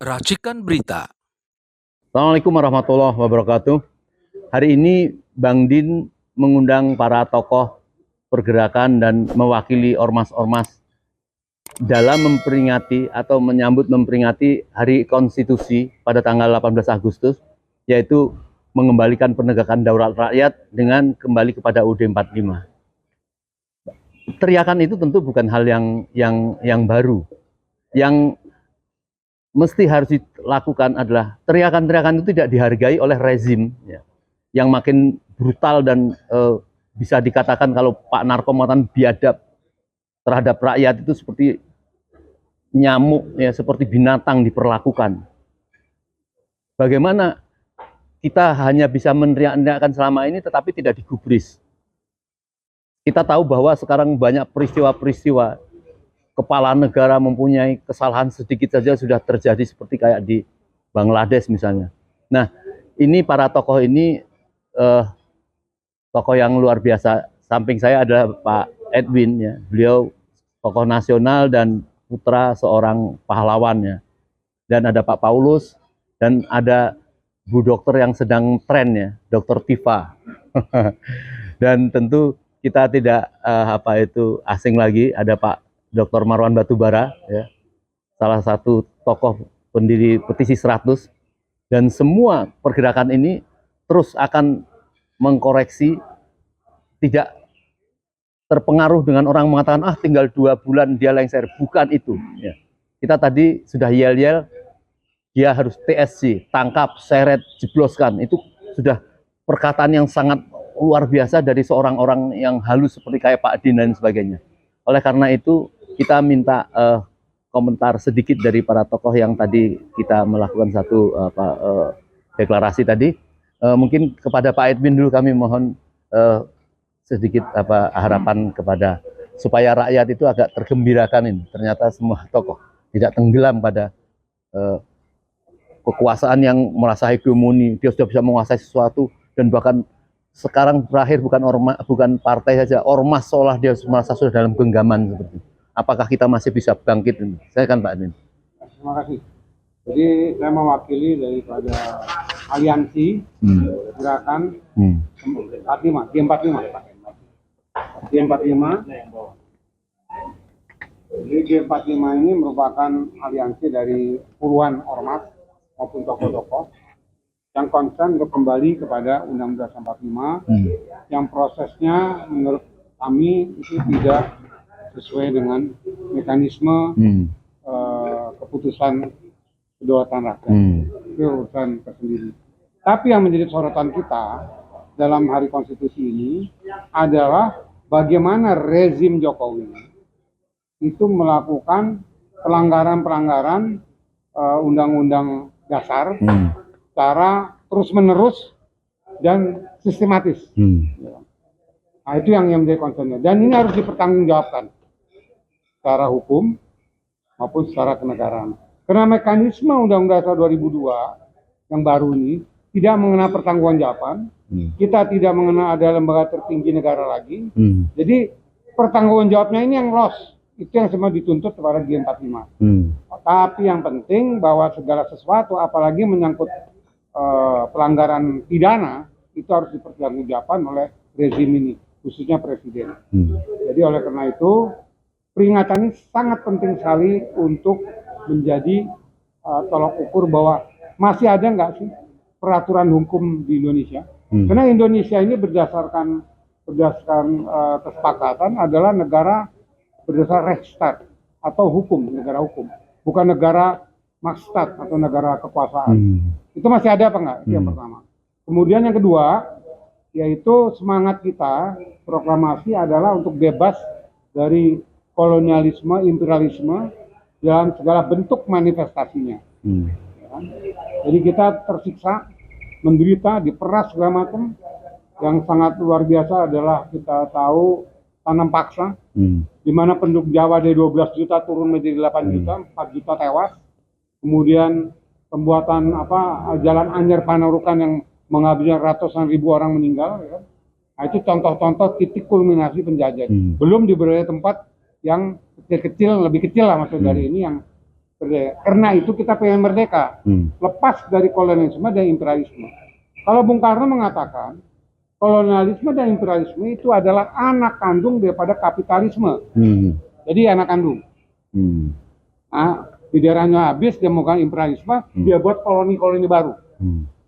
Racikan Berita. Assalamualaikum warahmatullahi wabarakatuh. Hari ini Bang Din mengundang para tokoh pergerakan dan mewakili ormas-ormas dalam memperingati atau memperingati Hari Konstitusi pada tanggal 18 Agustus, yaitu mengembalikan penegakan daulat rakyat dengan kembali kepada UUD 45. Teriakan itu tentu bukan hal yang baru. Yang mesti harus dilakukan adalah teriakan-teriakan itu tidak dihargai oleh rezim ya, yang makin brutal dan bisa dikatakan kalau Pak Narko mengatakan biadab terhadap rakyat itu seperti nyamuk ya, seperti binatang diperlakukan. Bagaimana kita hanya bisa meneriak-teriakan selama ini tetapi tidak digubris. Kita tahu bahwa sekarang banyak peristiwa-peristiwa kepala negara mempunyai kesalahan sedikit saja sudah terjadi seperti kayak di Bangladesh misalnya. Nah, ini para tokoh ini tokoh yang luar biasa. Samping saya adalah Pak Edwin ya. Beliau tokoh nasional dan putra seorang pahlawan ya. Dan ada Pak Paulus dan ada Bu Dokter yang sedang tren ya, Dokter Tifa. Dan tentu kita tidak asing lagi, ada Pak Dr. Marwan Batubara, ya, salah satu tokoh pendiri Petisi 100, dan semua pergerakan ini terus akan mengkoreksi, tidak terpengaruh dengan orang mengatakan, tinggal 2 bulan dia lengser, bukan itu. Ya. Kita tadi sudah yel-yel, dia harus TSC, tangkap, seret, jebloskan, itu sudah perkataan yang sangat luar biasa dari seorang orang yang halus seperti kayak Pak Din dan sebagainya. Oleh karena itu, kita minta komentar sedikit dari para tokoh yang tadi kita melakukan satu deklarasi tadi. Mungkin kepada Pak Edwin dulu kami mohon sedikit harapan kepada supaya rakyat itu agak tergembirakan ini. Ternyata semua tokoh tidak tenggelam pada kekuasaan yang merasa hegemoni, dia sudah bisa menguasai sesuatu, dan bahkan sekarang berakhir bukan partai saja, ormas seolah dia merasa sudah dalam genggaman seperti itu. Apakah kita masih bisa bangkit? Saya kan Pak Din. Terima kasih. Jadi saya mewakili daripada aliansi gerakan G45. Jadi G45 ini merupakan aliansi dari puluhan ormas maupun tokoh-tokoh yang konsen untuk kembali kepada Undang-Undang 45 yang prosesnya menurut kami itu tidak sesuai dengan mekanisme keputusan kedaulatan rakyat. Itu urusan tersendiri. Tapi yang menjadi sorotan kita dalam Hari Konstitusi ini adalah bagaimana rezim Jokowi itu melakukan pelanggaran-pelanggaran Undang-Undang Dasar secara terus-menerus dan sistematis. Nah, itu yang menjadi concernnya. Dan ini harus dipertanggungjawabkan secara hukum maupun secara kenegaraan. Karena mekanisme Undang-Undang Dasar 2002 yang baru ini tidak mengenal pertanggungjawaban, kita tidak mengenal ada lembaga tertinggi negara lagi. Jadi pertanggungjawabnya ini yang loss. Itu yang semua dituntut kepada G45. Tapi yang penting bahwa segala sesuatu, apalagi menyangkut pelanggaran pidana, itu harus dipertanggungjawabkan oleh rezim ini, khususnya presiden. Jadi oleh karena itu peringatan ini sangat penting sekali untuk menjadi tolok ukur bahwa masih ada nggak sih peraturan hukum di Indonesia. Karena Indonesia ini berdasarkan kesepakatan adalah negara berdasar Rechtsstaat atau hukum, negara hukum, bukan negara Makstat atau negara kekuasaan. Itu masih ada apa enggak? Itu yang pertama. Kemudian yang kedua, yaitu semangat kita proklamasi adalah untuk bebas dari kolonialisme, imperialisme dalam segala bentuk manifestasinya. Ya kan? Jadi kita tersiksa, menderita, diperas segala macam. Yang sangat luar biasa adalah kita tahu tanam paksa, di mana penduduk Jawa dari 12 juta turun menjadi 8 juta, 4 juta tewas. Kemudian pembuatan jalan Anyer Panarukan yang menghabiskan ratusan ribu orang meninggal, ya kan? Nah, itu contoh-contoh titik kulminasi penjajahan. Belum di beberapa tempat yang kecil-kecil, lebih kecil lah maksud dari ini yang Karena itu kita pengen merdeka, lepas dari kolonialisme dan imperialisme. Kalau Bung Karno mengatakan kolonialisme dan imperialisme itu adalah anak kandung daripada kapitalisme. Jadi anak kandung. Nah, di daerahnya habis dia mau imperialisme, dia buat koloni-koloni baru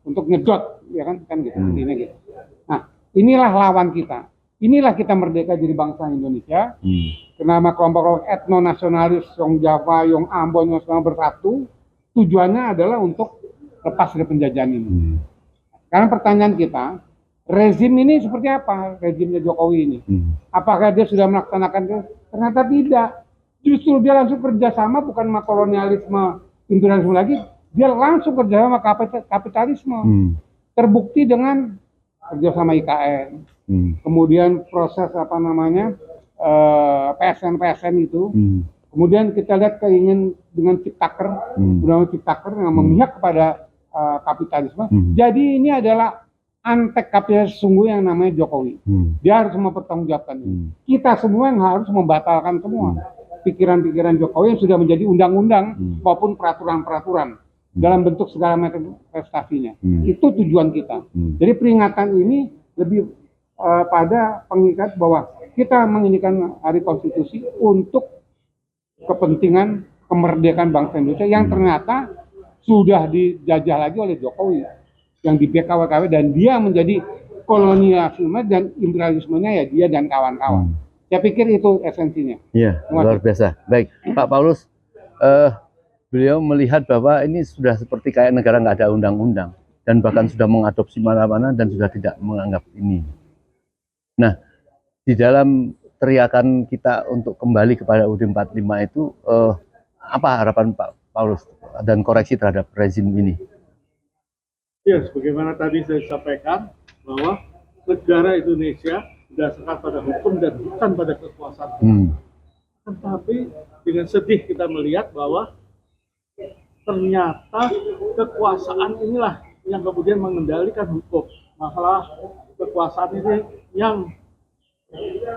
untuk ngedot, ya kan gitu, intinya gitu. Nah, inilah lawan kita. Inilah kita merdeka jadi bangsa Indonesia. Kenapa kelompok etno nasionalis, yang Jawa, yang Ambon, yang semua bersatu, tujuannya adalah untuk lepas dari penjajahan ini. Sekarang pertanyaan kita, rezim ini seperti apa? Rezimnya Jokowi ini. Apakah dia sudah melaksanakan itu? Ternyata tidak. Justru dia langsung kerjasama bukan sama kolonialisme, imperialisme lagi. Dia langsung kerjasama kapitalisme. Terbukti dengan kerjasama IKN. Kemudian proses PSN itu. Kemudian kita lihat keingin dengan Ciptaker, undang-undang Ciptaker yang memihak kepada kapitalisme. Jadi ini adalah antek kapitalis sungguh yang namanya Jokowi. Dia harus mempertanggungjawabkan ini. Kita semua yang harus membatalkan semua pikiran-pikiran Jokowi yang sudah menjadi undang-undang maupun peraturan-peraturan dalam bentuk segala macam prestasinya. Itu tujuan kita. Jadi peringatan ini lebih pada pengikat bahwa kita menginginkan hari konstitusi untuk kepentingan kemerdekaan bangsa Indonesia yang ternyata sudah dijajah lagi oleh Jokowi yang di BKWKW dan dia menjadi kolonialisme dan imperialismenya ya dia dan kawan-kawan. Saya pikir itu esensinya. Iya, luar biasa. Baik, Pak Paulus, beliau melihat bahwa ini sudah seperti kayak negara nggak ada undang-undang dan bahkan sudah mengadopsi mana-mana dan sudah tidak menganggap ini. Nah, di dalam teriakan kita untuk kembali kepada UUD 45 itu, apa harapan Pak Paulus dan koreksi terhadap rezim ini? Ya, sebagaimana tadi saya sampaikan bahwa negara Indonesia berdasarkan pada hukum dan bukan pada kekuasaan. Tetapi dengan sedih kita melihat bahwa ternyata kekuasaan inilah yang kemudian mengendalikan hukum. Masalah kekuasaan ini yang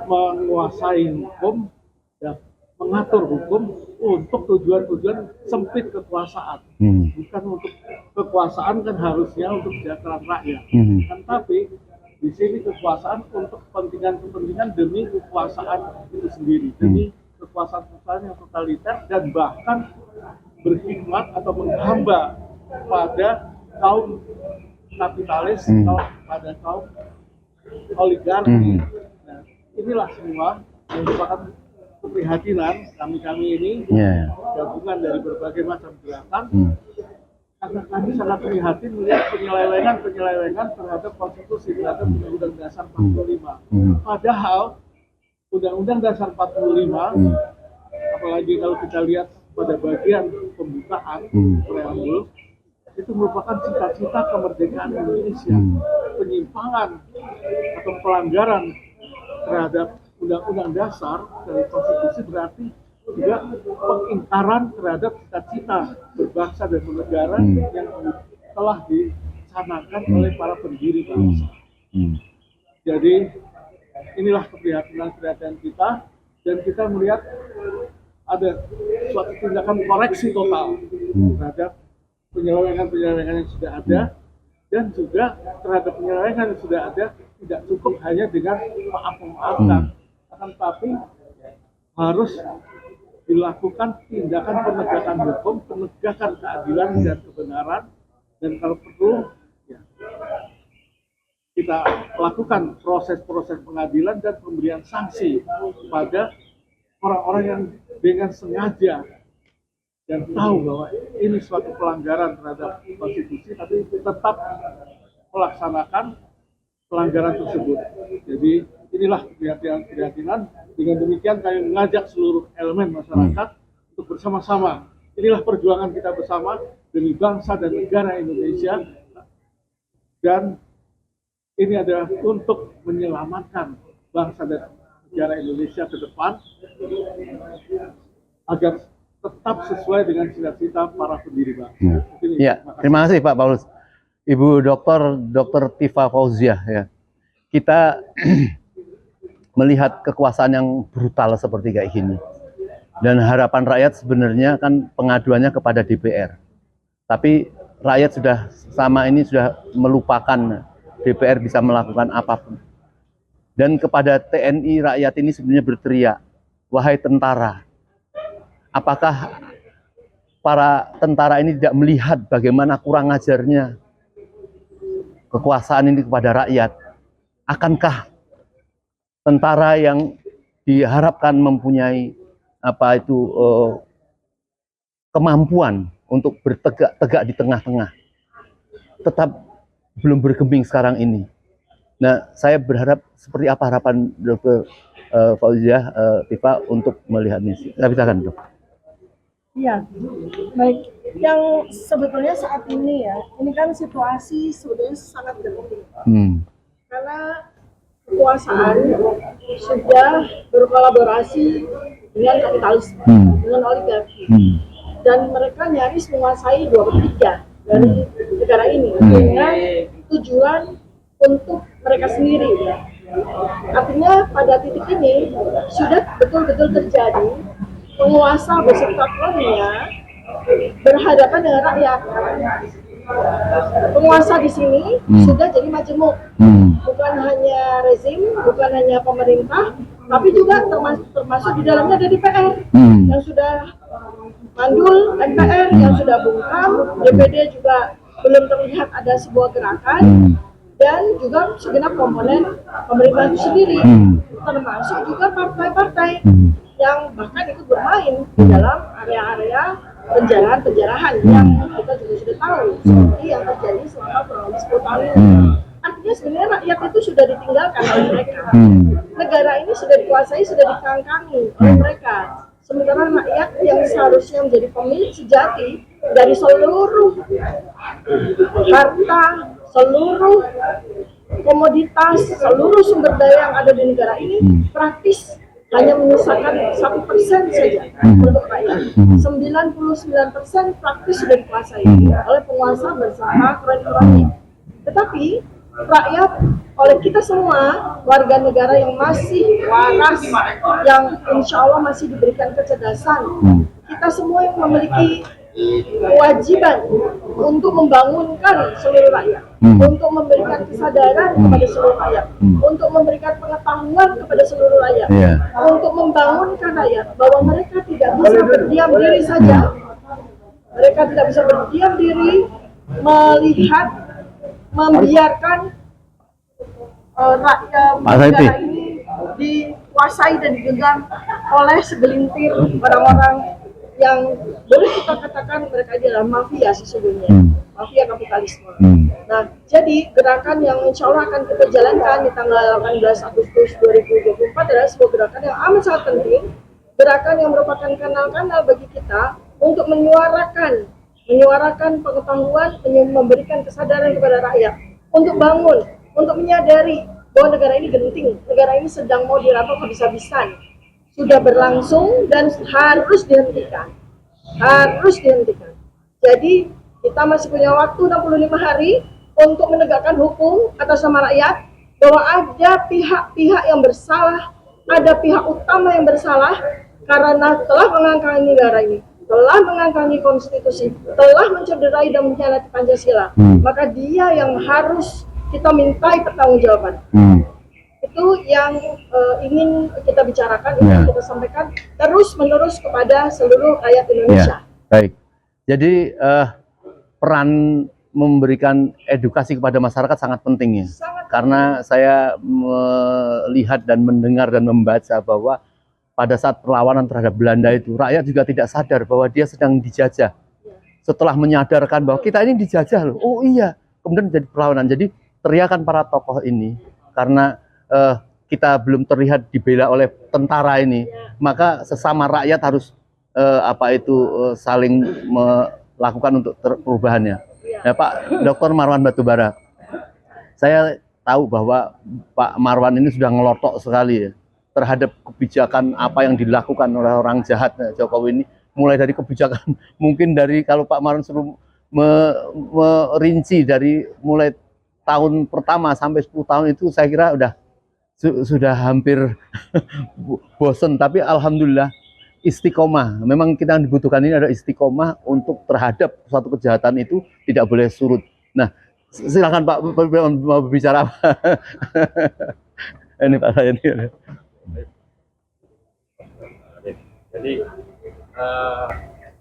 menguasai hukum dan mengatur hukum untuk tujuan-tujuan sempit kekuasaan. Bukan untuk kekuasaan kan harusnya untuk kesejahteraan rakyat. Tapi di sini kekuasaan untuk kepentingan-kepentingan demi kekuasaan itu sendiri, demi kekuasaan-kekuasaan yang totaliter dan bahkan berkhidmat atau menghamba pada kaum kapitalis, pada kaum oligarki. Nah, inilah semua yang merupakan keprihatinan kami ini, gabungan dari berbagai macam gerakan. Karena kami sangat prihatin melihat penyelewengan terhadap konstitusi, terhadap Undang-Undang Dasar 45. Padahal Undang-Undang Dasar 45, apalagi kalau kita lihat pada bagian pembukaan preambul, itu merupakan cita-cita kemerdekaan Indonesia. Penyimpangan atau pelanggaran terhadap Undang-Undang Dasar dari konstitusi berarti juga pengingkaran terhadap cita-cita berbangsa dan bernegara yang telah dicanangkan oleh para pendiri bangsa. Jadi inilah keprihatinan kita dan kita melihat ada suatu tindakan koreksi total terhadap penyelewengan yang sudah ada dan juga terhadap penyelewengan yang sudah ada tidak cukup hanya dengan maaf-memaafkan, tapi harus dilakukan tindakan penegakan hukum, penegakan keadilan dan kebenaran, dan kalau perlu ya, kita lakukan proses-proses pengadilan dan pemberian sanksi kepada orang-orang yang dengan sengaja dan tahu bahwa ini suatu pelanggaran terhadap konstitusi, tapi tetap melaksanakan pelanggaran tersebut. Jadi inilah keprihatinan. Dengan demikian kami mengajak seluruh elemen masyarakat untuk bersama-sama. Inilah perjuangan kita bersama demi bangsa dan negara Indonesia. Dan ini adalah untuk menyelamatkan bangsa dan negara Indonesia ke depan agar tetap sesuai dengan cita-cita para pendiri bangsa. Ya, terima kasih Pak Paulus. Ibu Dr. Tifa Fauziah, ya. Kita melihat kekuasaan yang brutal seperti kayak gini. Dan harapan rakyat sebenarnya kan pengaduannya kepada DPR. Tapi rakyat sudah sama ini sudah melupakan DPR bisa melakukan apapun. Dan kepada TNI rakyat ini sebenarnya berteriak, wahai tentara, apakah para tentara ini tidak melihat bagaimana kurang ajarnya kekuasaan ini kepada rakyat? Akankah tentara yang diharapkan mempunyai kemampuan untuk bertegak di tengah-tengah tetap belum bergeming sekarang ini? Nah, saya berharap seperti apa harapan Dr. Fauziah Tifa untuk melihat ini? Saya silakan, Dok. Iya, baik. Yang sebetulnya saat ini ya, ini kan situasi sudah sangat genting. Karena kekuasaan sudah berkolaborasi dengan kapitalisme, dengan oligarki. Dan mereka nyaris menguasai 2/3 dari negara ini dengan tujuan untuk mereka sendiri. Artinya pada titik ini sudah betul-betul terjadi penguasa beserta klonnya berhadapan dengan rakyat. Penguasa di sini sudah jadi majemuk, bukan hanya rezim, bukan hanya pemerintah, tapi juga termasuk di dalamnya ada DPR yang sudah mandul, MPR yang sudah bungkam, DPD juga belum terlihat ada sebuah gerakan, dan juga segenap komponen pemerintah itu sendiri, termasuk juga partai-partai yang bahkan ikut bermain di dalam area-area penjarahan yang kita juga sudah tahu seperti yang terjadi selama kurang lebih 10 tahun ini. Artinya sebenarnya rakyat itu sudah ditinggalkan oleh mereka. Negara ini sudah dikuasai, sudah dikangkangi oleh mereka. Sementara rakyat yang seharusnya menjadi pemilik sejati dari seluruh harta, seluruh komoditas, seluruh sumber daya yang ada di negara ini praktis hanya menyisakan 1% saja untuk rakyat. 99% praktis sudah dikuasai oleh penguasa bersama kroni-kroni. Tetapi rakyat, oleh kita semua warga negara yang masih waras, yang insya Allah masih diberikan kecerdasan, kita semua yang memiliki kewajiban untuk membangunkan seluruh rakyat, untuk memberikan kesadaran kepada seluruh rakyat, untuk memberikan pengetahuan kepada seluruh rakyat, untuk membangunkan rakyat bahwa mereka tidak bisa berdiam diri saja, mereka tidak bisa berdiam diri melihat, membiarkan rakyat negara ini dikuasai dan digenggam oleh segelintir orang-orang yang boleh kita katakan mereka adalah mafia sesungguhnya, mafia kapitalisme. Nah, jadi gerakan yang insya Allah akan kita jalankan di tanggal 18 Agustus 2024 adalah sebuah gerakan yang amat sangat penting, gerakan yang merupakan kanal-kanal bagi kita untuk menyuarakan pengetahuan, memberikan kesadaran kepada rakyat, untuk bangun, untuk menyadari bahwa negara ini genting, negara ini sedang mau dirampok habis-habisan, sudah berlangsung dan harus dihentikan. Jadi kita masih punya waktu 65 hari untuk menegakkan hukum atas nama rakyat, bahwa ada pihak-pihak yang bersalah, ada pihak utama yang bersalah karena telah mengangkangi negara ini, telah mengangkangi konstitusi, telah mencederai dan mengkhianati Pancasila. Maka dia yang harus kita mintai pertanggungjawaban. Itu yang ingin kita bicarakan, ingin kita sampaikan terus-menerus kepada seluruh rakyat Indonesia. Baik, jadi peran memberikan edukasi kepada masyarakat sangat penting ya. Karena saya melihat dan mendengar dan membaca bahwa pada saat perlawanan terhadap Belanda itu, rakyat juga tidak sadar bahwa dia sedang dijajah. Setelah menyadarkan bahwa kita ini dijajah loh, oh iya, kemudian jadi perlawanan. Jadi teriakan para tokoh ini karena kita belum terlihat dibela oleh tentara ini, maka sesama rakyat harus saling melakukan untuk perubahannya. Nah, Pak Dr. Marwan Batubara, saya tahu bahwa Pak Marwan ini sudah ngelotok sekali ya terhadap kebijakan apa yang dilakukan oleh orang jahat Jokowi ini, mulai dari kebijakan mungkin dari kalau Pak Marwan suruh merinci dari mulai tahun pertama sampai 10 tahun itu saya kira sudah hampir bosen, tapi alhamdulillah istiqomah. Memang kita yang dibutuhkan ini adalah istiqomah untuk terhadap suatu kejahatan itu tidak boleh surut. Nah, silakan Pak mau berbicara apa? Ini Pak saya ini. Jadi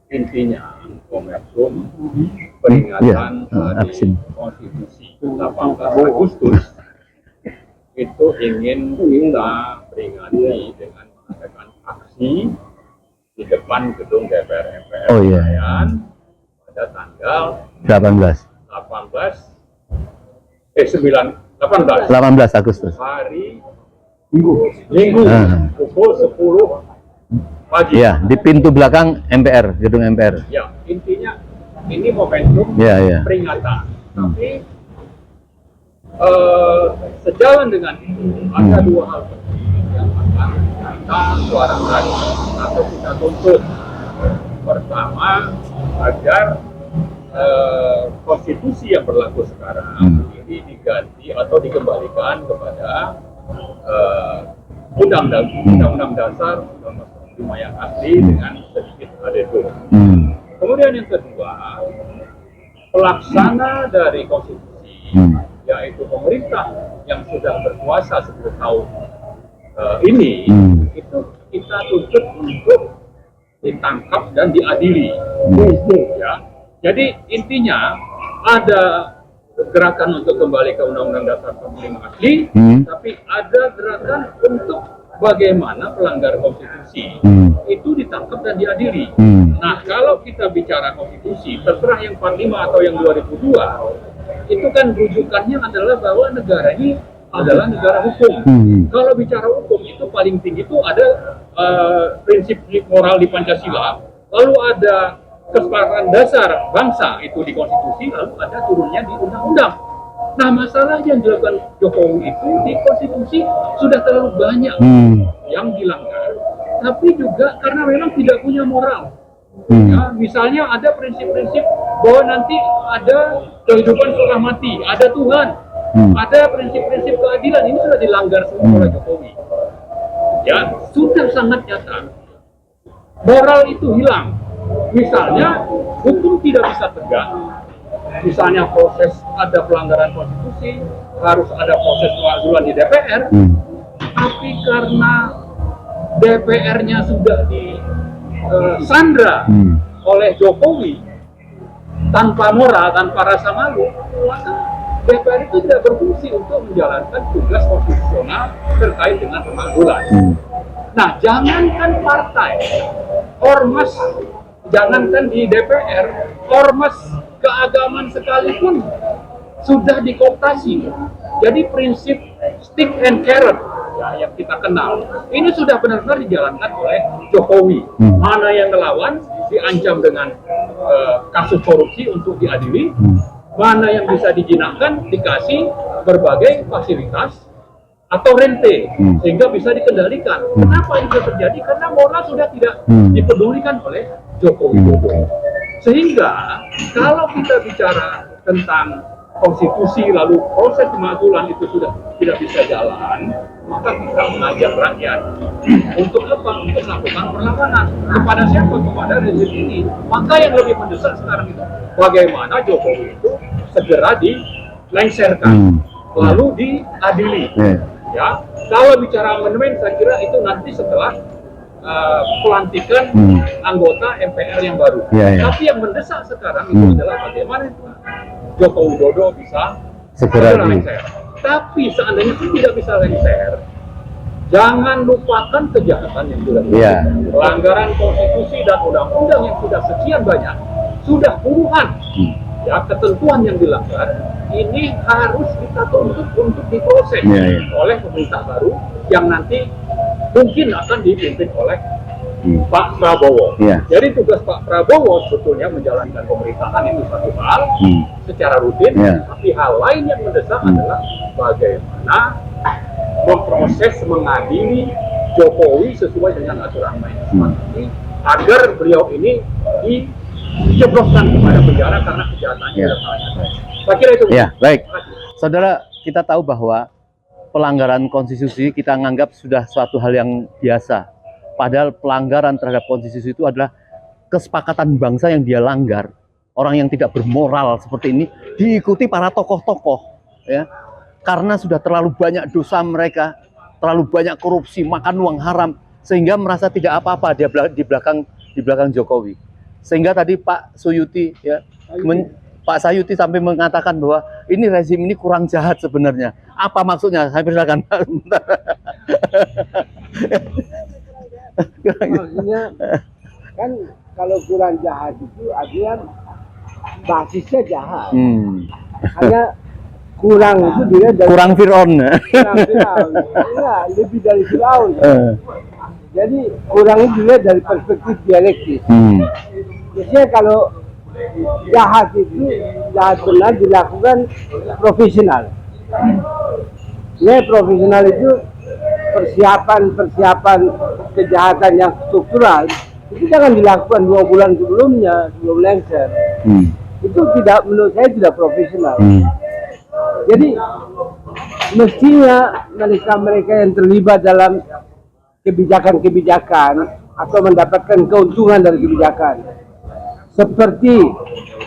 intinya Komersum peringatan hari konstitusi 18 Agustus itu ingin kita peringati dengan mengadakan aksi di depan gedung DPR MPR Senayan pada tanggal 18 Agustus. hari Minggu pukul 10 pagi. Ya, di pintu belakang MPR, gedung MPR. Ya, intinya ini momentum peringatan. Tapi sejalan dengan itu ada dua hal penting yang akan kita suarakan atau kita tuntut. Pertama, agar konstitusi yang berlaku sekarang ini diganti atau dikembalikan kepada undang-undang dasar yang asli dengan sedikit adendum. Kemudian yang kedua, pelaksana dari konstitusi, yaitu pemerintah yang sudah berkuasa 10 tahun ini, itu kita tuntut untuk ditangkap dan diadili. Ya. Jadi intinya ada gerakan untuk kembali ke Undang-Undang Dasar 45 asli, tapi ada gerakan untuk bagaimana pelanggar konstitusi itu ditangkap dan diadili. Nah, kalau kita bicara konstitusi, terserah yang 45 atau yang 2002, itu kan rujukannya adalah bahwa negara ini adalah negara hukum. Kalau bicara hukum itu paling tinggi itu ada prinsip moral di Pancasila, lalu ada kesepakatan dasar bangsa itu di konstitusi, lalu ada turunnya di undang-undang. Nah, masalah yang dilakukan Jokowi itu di konstitusi sudah terlalu banyak yang dilanggar, tapi juga karena memang tidak punya moral. Ya, misalnya ada prinsip-prinsip bahwa nanti ada kehidupan setelah mati, ada Tuhan, ada prinsip-prinsip keadilan, ini sudah dilanggar semua oleh Jokowi. Ya, sudah sangat nyata. Moral itu hilang. Misalnya, hukum tidak bisa tegak. Misalnya proses ada pelanggaran konstitusi, harus ada proses pengajuan di DPR, tapi karena DPR-nya sudah disandra oleh Jokowi tanpa moral, tanpa rasa malu, maka DPR itu tidak berfungsi untuk menjalankan tugas konstitusional terkait dengan pemakzulan. Nah, jangankan partai, ormas, jangankan di DPR, ormas keagamaan sekalipun sudah dikooptasi. Jadi prinsip stick and carrot ya, yang kita kenal ini sudah benar-benar dijalankan oleh Jokowi. Mana yang melawan diancam dengan kasus korupsi untuk diadili, mana yang bisa dijinakkan dikasih berbagai fasilitas atau rente sehingga bisa dikendalikan. Kenapa itu terjadi? Karena moral sudah tidak dipedulikan oleh Jokowi. Sehingga kalau kita bicara tentang konstitusi lalu proses pemakzulan itu sudah tidak bisa jalan, maka kita mengajak rakyat untuk apa? Untuk melakukan perlawanan kepada siapa? Kepada rezim ini. Maka yang lebih mendesak sekarang itu bagaimana Jokowi itu segera dilengserkan lalu diadili. Ya, kalau bicara amandemen saya kira itu nanti setelah pelantikan anggota MPR yang baru. Tapi yang mendesak sekarang itu adalah bagaimana Joko Widodo bisa segera lengser. Tapi seandainya itu tidak bisa lengser, jangan lupakan kejahatan yang sudah dilakukan. Pelanggaran konstitusi dan undang-undang yang sudah sekian banyak, sudah puluhan ya ketentuan yang dilanggar, ini harus kita tuntut untuk diproses oleh pemerintah baru yang nanti mungkin akan dipimpin oleh Pak Prabowo. Jadi tugas Pak Prabowo sebetulnya menjalankan pemerintahan itu satu hal secara rutin, tapi hal lain yang mendesak adalah bagaimana memproses, mengadili Jokowi sesuai dengan aturan main ini agar beliau ini dijebloskan kepada penjara karena kejahatannya. Saya kira itu. Ya, baik. Saudara, kita tahu bahwa pelanggaran konstitusi kita anggap sudah suatu hal yang biasa. Padahal pelanggaran terhadap konstitusi itu adalah kesepakatan bangsa yang dia langgar. Orang yang tidak bermoral seperti ini diikuti para tokoh-tokoh, ya, karena sudah terlalu banyak dosa mereka, terlalu banyak korupsi, makan uang haram, sehingga merasa tidak apa-apa dia di belakang Jokowi. Sehingga tadi Pak Suyuti, ya, Pak Sayuti sampai mengatakan bahwa ini rezim ini kurang jahat sebenarnya. Apa maksudnya? Saya persilakan. Maksudnya kan kalau kurang jahat itu artinya basisnya jahat. Hanya kurang itu dia dari Kurang Fir'aun. kurang Firaun. Enggak, lebih dari Firaun. Jadi kurang itu dia dari perspektif dialektis. Biasanya kalau jahat itu jahat benar dilakukan profesional. Ya, profesional itu persiapan kejahatan yang struktural itu jangan dilakukan 2 bulan sebelumnya, sebelum lengser. Itu tidak, menurut saya tidak profesional. Jadi mestinya mereka yang terlibat dalam kebijakan-kebijakan atau mendapatkan keuntungan dari kebijakan, seperti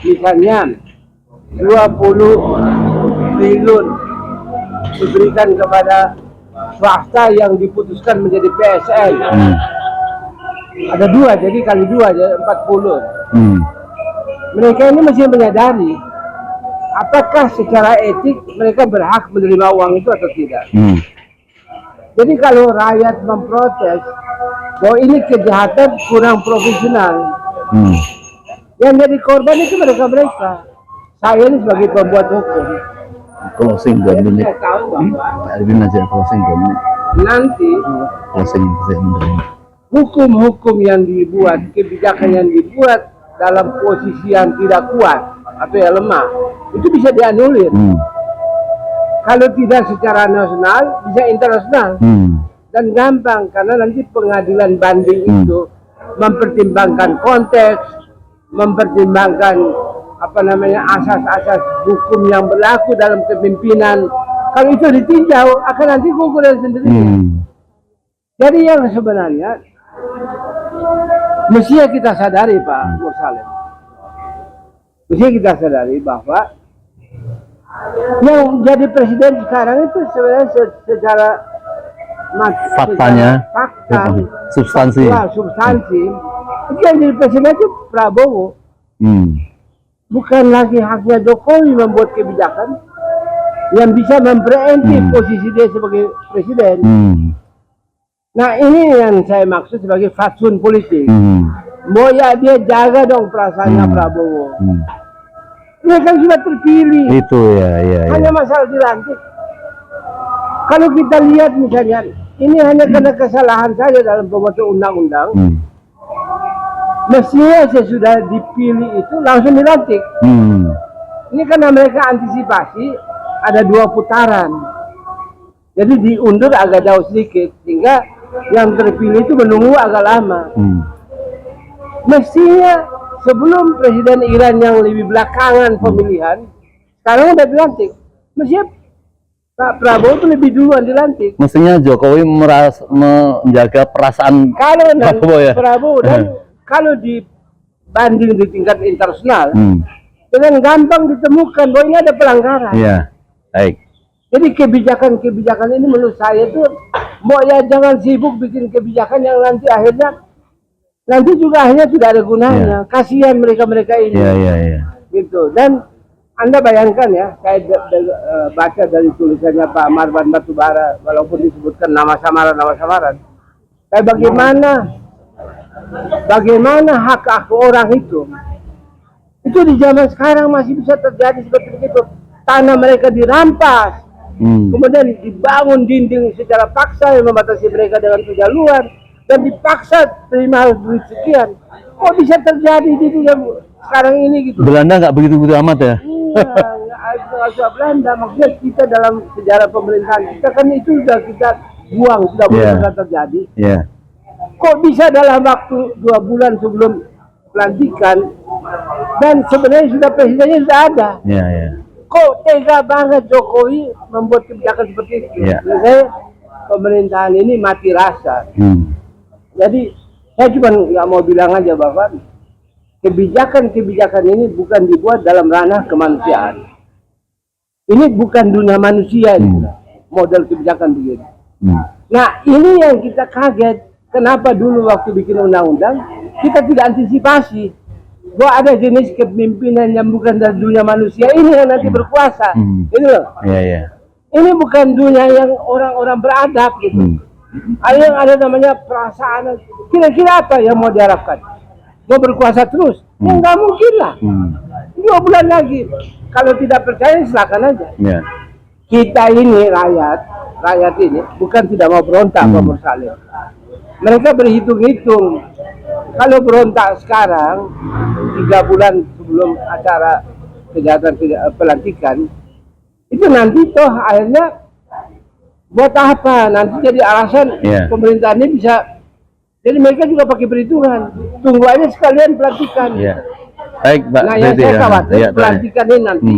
misalnya 20 triliun diberikan kepada swasta yang diputuskan menjadi PSN. Ada 2, jadi kali 2 jadi 40. Mereka ini mesti menyadari apakah secara etik mereka berhak menerima uang itu atau tidak. Jadi kalau rakyat memprotes bahwa ini kejahatan kurang profesional, yang jadi korban itu mereka. Saya ini sebagai pembuat hukum. Closing 2 menit. Saya tahu bahwa Pak Erwin aja closing 2 menit. nanti Closing. hukum-hukum yang dibuat, kebijakan yang dibuat dalam posisi yang tidak kuat atau yang lemah, itu bisa dianulir. Kalau tidak secara nasional, bisa internasional. Dan gampang, karena nanti pengadilan banding itu mempertimbangkan konteks, mempertimbangkan asas-asas hukum yang berlaku dalam kepemimpinan. Kalau itu ditinjau, akan nanti gugur sendiri. Jadi yang sebenarnya mestinya kita sadari, Pak Mursalim, mestinya kita sadari bahwa yang jadi presiden sekarang itu sebenarnya secara Faktanya, substansi. Itu yang jadi presiden itu Prabowo. Bukan lagi haknya Jokowi membuat kebijakan yang bisa mempreemptif posisi dia sebagai presiden. Nah, ini yang saya maksud sebagai fatsun politik. Mau ya dia jaga dong perasaannya Prabowo. Dia kan sudah terpilih. Itu ya. Hanya masalah dilantik. Kalau kita lihat misalnya, ini hanya karena kesalahan saja dalam pembuatan undang-undang. Mestinya sesudah dipilih itu langsung dilantik. Ini karena mereka antisipasi ada 2 putaran. Jadi diundur agak jauh sedikit, sehingga yang terpilih itu menunggu agak lama. Mestinya sebelum Presiden Iran yang lebih belakangan pemilihan, sekarang udah dilantik. Mestinya Pak Prabowo itu lebih duluan dilantik. Mestinya Jokowi menjaga perasaan Prabowo dan kalau dibanding di tingkat internasional, dengan gampang ditemukan bahwa ini ada pelanggaran. Iya, baik. Jadi kebijakan-kebijakan ini menurut saya itu, mau ya jangan sibuk bikin kebijakan yang nanti juga akhirnya tidak ada gunanya. Kasihan mereka ini. Iya. Gitu. Dan Anda bayangkan ya, saya baca dari tulisannya Pak Marwan Batubara, walaupun disebutkan nama samaran. Kayak bagaimana hak orang itu di zaman sekarang masih bisa terjadi seperti itu. Tanah mereka dirampas, kemudian dibangun dinding secara paksa yang membatasi mereka dengan penjaluan, dan dipaksa terima duit sekian. Kok bisa terjadi di sekarang ini gitu? Belanda nggak begitu amat ya? Nggak usah Belanda, maksudnya kita dalam sejarah pemerintahan kita kan itu sudah kita buang, sudah boleh terjadi. Kok bisa dalam waktu 2 bulan sebelum pelantikan, dan sebenarnya sudah presidennya sudah ada. Kok tega banget Jokowi membuat kebijakan seperti itu? Menurut saya pemerintahan ini mati rasa. Jadi saya cuma nggak mau bilang aja bahwa kebijakan-kebijakan ini bukan dibuat dalam ranah kemanusiaan. Ini bukan dunia manusia ini, model kebijakan begini. Nah ini yang kita kaget. Kenapa dulu waktu bikin undang-undang kita tidak antisipasi bahwa ada jenis kepemimpinan yang bukan dari dunia manusia ini yang nanti berkuasa. Ini loh. Ini bukan dunia yang orang-orang beradab gitu. Yang ada namanya perasaan. Kira-kira apa yang mau diharapkan? Mau berkuasa terus? Ya nggak mungkin lah. 2 bulan lagi. Kalau tidak percaya silakan aja. Kita ini rakyat ini bukan tidak mau berontak Pak Mursalim. Mereka berhitung-hitung. Kalau berontak sekarang 3 bulan sebelum acara kejahatan pelantikan, itu nanti toh akhirnya buat apa? Nanti jadi alasan pemerintah ini bisa. Jadi mereka juga pakai perhitungan. Tunggu aja sekalian pelantikan. Baik, Mbak. Nah yang saya khawatir pelantikan ini nanti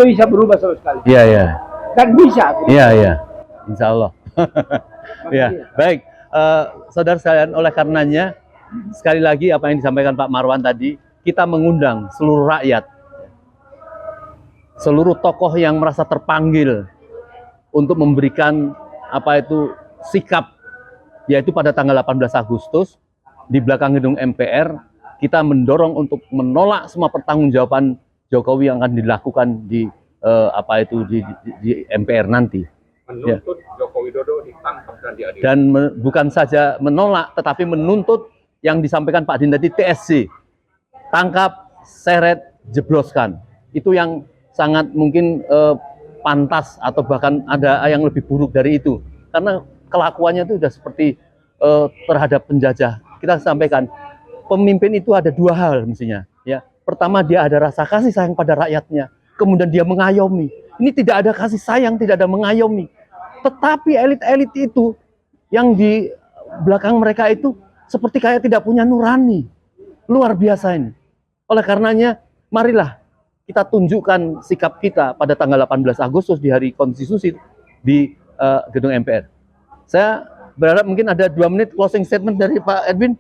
bisa berubah sama sekali. Dan bisa. Insya Allah. Baik. Saudara sekalian, oleh karenanya sekali lagi apa yang disampaikan Pak Marwan tadi, kita mengundang seluruh rakyat, seluruh tokoh yang merasa terpanggil untuk memberikan sikap, yaitu pada tanggal 18 Agustus di belakang gedung MPR kita mendorong untuk menolak semua pertanggungjawaban Jokowi yang akan dilakukan di MPR nanti. Menuntut Joko Widodo ditangkap dan diadili. Dan bukan saja menolak, tetapi menuntut yang disampaikan Pak Din tadi, TSC, tangkap, seret, jebloskan. Itu yang sangat mungkin pantas atau bahkan ada yang lebih buruk dari itu. Karena kelakuannya itu sudah seperti terhadap penjajah. Kita sampaikan, pemimpin itu ada 2 hal mestinya. Ya, pertama dia ada rasa kasih sayang pada rakyatnya, kemudian dia mengayomi. Ini tidak ada kasih sayang, tidak ada mengayomi. Tetapi elit-elit itu yang di belakang mereka itu seperti kayak tidak punya nurani. Luar biasa ini. Oleh karenanya, marilah kita tunjukkan sikap kita pada tanggal 18 Agustus di hari konstitusi di gedung MPR. Saya berharap mungkin ada 2 menit closing statement dari Pak Edwin.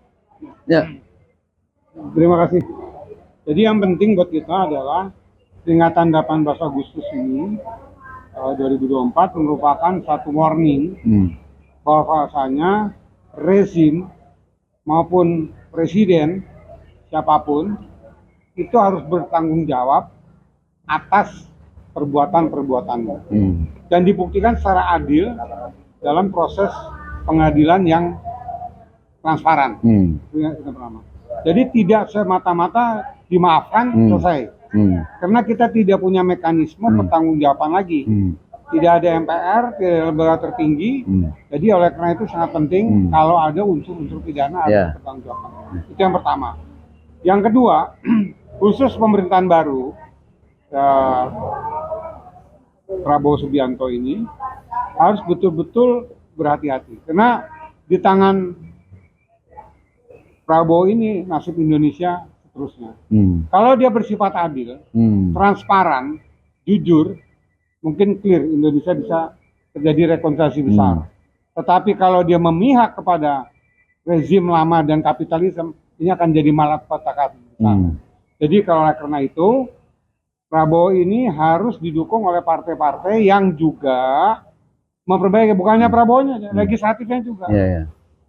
Ya. Terima kasih. Jadi yang penting buat kita adalah peringatan 18 Agustus ini 2024 merupakan satu warning bahwasanya rezim maupun presiden siapapun itu harus bertanggung jawab atas perbuatan-perbuatannya dan dibuktikan secara adil dalam proses pengadilan yang transparan. Itu pertama. Jadi tidak semata-mata dimaafkan selesai. Karena kita tidak punya mekanisme pertanggungjawaban lagi. Tidak ada MPR, tidak ada lembaga tertinggi. Jadi oleh karena itu sangat penting kalau ada unsur-unsur pidana harus pertanggungjawaban. Itu yang pertama. Yang kedua, khusus pemerintahan baru Prabowo Subianto ini harus betul-betul berhati-hati. Karena di tangan Prabowo ini nasib Indonesia seterusnya. Kalau dia bersifat adil, transparan, jujur, mungkin clear Indonesia bisa terjadi rekonsiliasi besar. Tetapi kalau dia memihak kepada rezim lama dan kapitalisme, ini akan jadi malapetaka besar. Jadi kalau karena itu Prabowo ini harus didukung oleh partai-partai yang juga memperbaiki, bukannya Prabowo-nya, legislatifnya juga.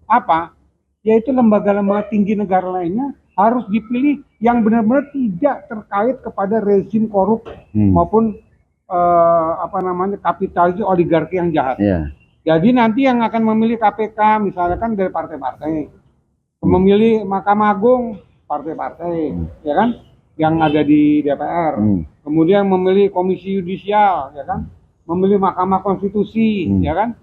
Apa? Yaitu lembaga-lembaga tinggi negara lainnya harus dipilih yang benar-benar tidak terkait kepada rezim korup maupun kapitalis oligarki yang jahat. Jadi nanti yang akan memilih KPK misalkan dari partai-partai, memilih Mahkamah Agung partai-partai, ya kan, yang ada di DPR, kemudian memilih Komisi Yudisial, ya kan, memilih Mahkamah Konstitusi, ya kan,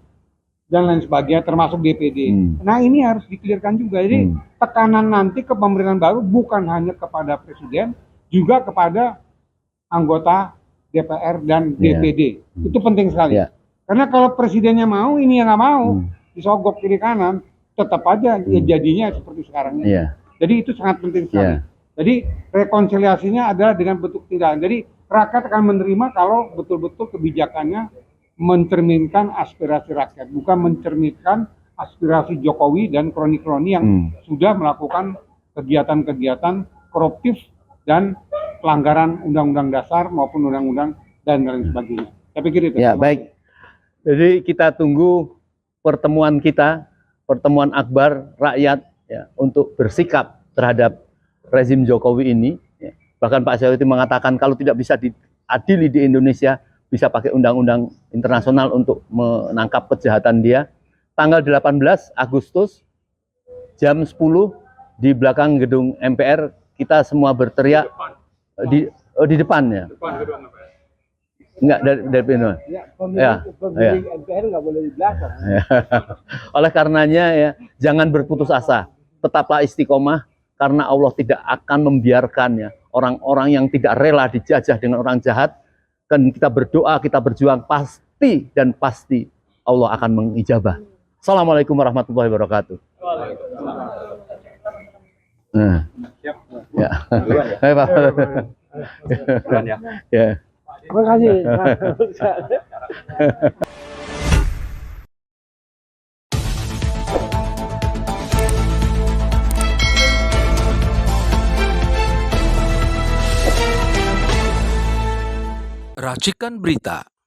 dan lain sebagainya termasuk DPD. Nah ini harus dikelirkan juga. Jadi tekanan nanti ke pemerintahan baru bukan hanya kepada presiden, juga kepada anggota DPR dan DPD. Itu penting sekali. Karena kalau presidennya mau, ini yang nggak mau, disogok kiri kanan, tetap aja jadinya seperti sekarang ini. Jadi itu sangat penting sekali. Jadi rekonsiliasinya adalah dengan bentuk tindakan. Jadi rakyat akan menerima kalau betul-betul kebijakannya mencerminkan aspirasi rakyat, bukan mencerminkan aspirasi Jokowi dan kroni-kroni yang sudah melakukan kegiatan-kegiatan koruptif dan pelanggaran undang-undang dasar maupun undang-undang dan lain sebagainya. Saya pikir itu. Ya, baik. Jadi kita tunggu pertemuan kita, pertemuan akbar rakyat ya, untuk bersikap terhadap rezim Jokowi ini. Ya. Bahkan Pak Syawiti mengatakan kalau tidak bisa diadili di Indonesia, bisa pakai undang-undang internasional untuk menangkap kejahatan dia. Tanggal 18 Agustus jam 10 di belakang gedung MPR kita semua berteriak di depan ya. Depan gedung MPR. Enggak dari pintu. Ya, pemilik MPR nggak boleh di belakang. Oleh karenanya ya, jangan berputus asa. Tetaplah istiqomah karena Allah tidak akan membiarkan ya orang-orang yang tidak rela dijajah dengan orang jahat. Kan kita berdoa, kita berjuang pasti dan pasti Allah akan mengijabah. Assalamualaikum warahmatullahi wabarakatuh. Nah. Ya. Hai Pak. Ya. Terima kasih. Racikan Berita